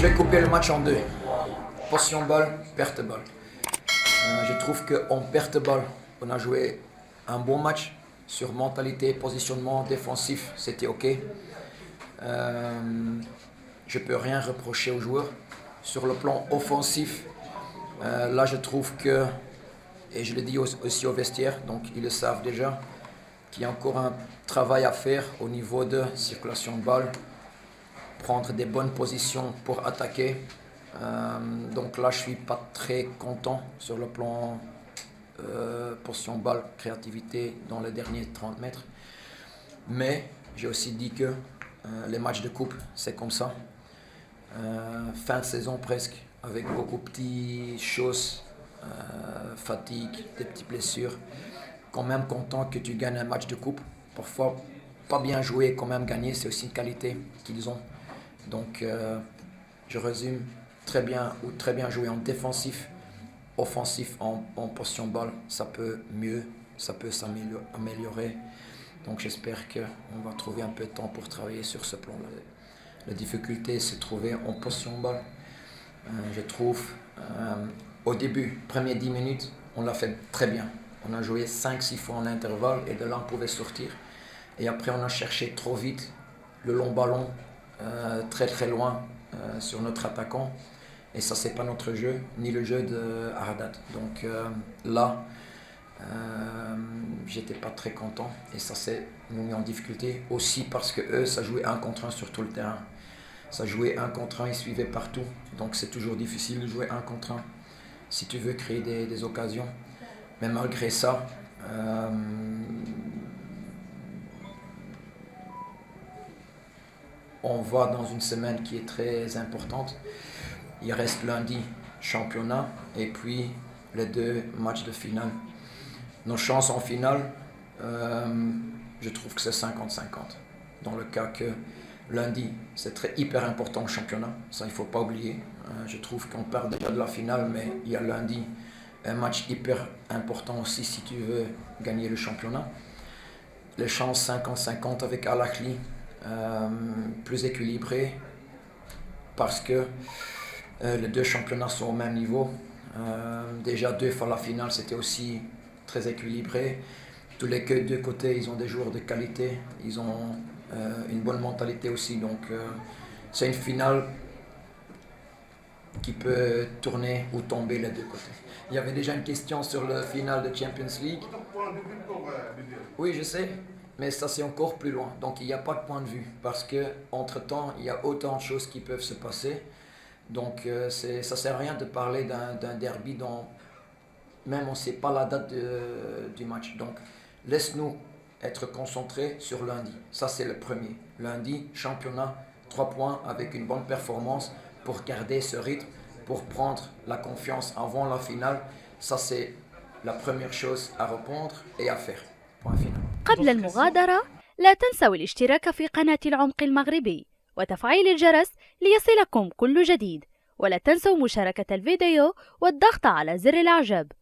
vais couper le match en deux. Possession balle, perte balle. Je trouve qu'en perte balle, on a joué un bon match sur mentalité, positionnement défensif, c'était ok. Je peux rien reprocher aux joueurs. Sur le plan offensif, là je trouve que, et je le dis aussi au vestiaire, donc ils le savent déjà, qu'il y a encore un travail à faire au niveau de circulation de balle, prendre des bonnes positions pour attaquer. Donc là je suis pas très content sur le plan possession balle, créativité dans les derniers 30 mètres. Mais j'ai aussi dit que les matchs de coupe, c'est comme ça. Fin de saison presque, avec beaucoup de petites choses, fatigue, des petites blessures. Quand même content que tu gagnes un match de coupe. Parfois, pas bien joué, quand même gagner, c'est aussi une qualité qu'ils ont. Donc, je résume très bien joué en défensif, offensif, en possession balle, ça peut mieux, ça peut s'améliorer. Donc j'espère qu'on va trouver un peu de temps pour travailler sur ce plan-là. La difficulté, c'est de trouver en possession balle. Je trouve, au début, premières 10 minutes, on l'a fait très bien. On a joué 5-6 fois en intervalle et de là on pouvait sortir. Et après on a cherché trop vite le long ballon, très très loin sur notre attaquant. Et ça c'est pas notre jeu, ni le jeu de Haddad. Donc là, j'étais pas très content et ça s'est nous mis en difficulté aussi parce que eux ça jouait 1 contre 1 sur tout le terrain. Ça jouait 1 contre 1, ils suivaient partout. Donc c'est toujours difficile de jouer 1 contre 1 si tu veux créer des occasions. Mais malgré ça, on va dans une semaine qui est très importante. Il reste lundi championnat et puis les 2 matchs de finale. Nos chances en finale, je trouve que c'est 50-50. Dans le cas que lundi, c'est hyper important au championnat, ça il ne faut pas oublier. Je trouve qu'on part déjà de la finale, mais il y a lundi un match hyper important aussi si tu veux gagner le championnat. Les chances 50-50 avec Al Ahly, plus équilibrées parce que les 2 championnats sont au même niveau. Déjà 2 fois la finale, c'était aussi très équilibré. Tous les 2 côtés, ils ont des joueurs de qualité, ils ont une bonne mentalité aussi. Donc c'est une finale qui peut tourner ou tomber les 2 côtés. Il y avait déjà une question sur le final de Champions League. Oui, je sais, mais ça c'est encore plus loin. Donc il n'y a pas de point de vue parce que entre temps, il y a autant de choses qui peuvent se passer. Donc ça sert à rien de parler d'un derby dont même on ne sait pas la date du match. Donc laisse-nous être concentrés sur lundi. Ça c'est le premier. Lundi, championnat, 3 points avec une bonne performance pour garder ce rythme, pour prendre la confiance avant la finale. Ça c'est la première chose à répondre et à faire. Point final. قبل المغادرة لا تنسوا الاشتراك في قناة العمق المغربي وتفعيل الجرس ليصلكم كل جديد، ولا تنسوا مشاركة الفيديو والضغط على زر الإعجاب.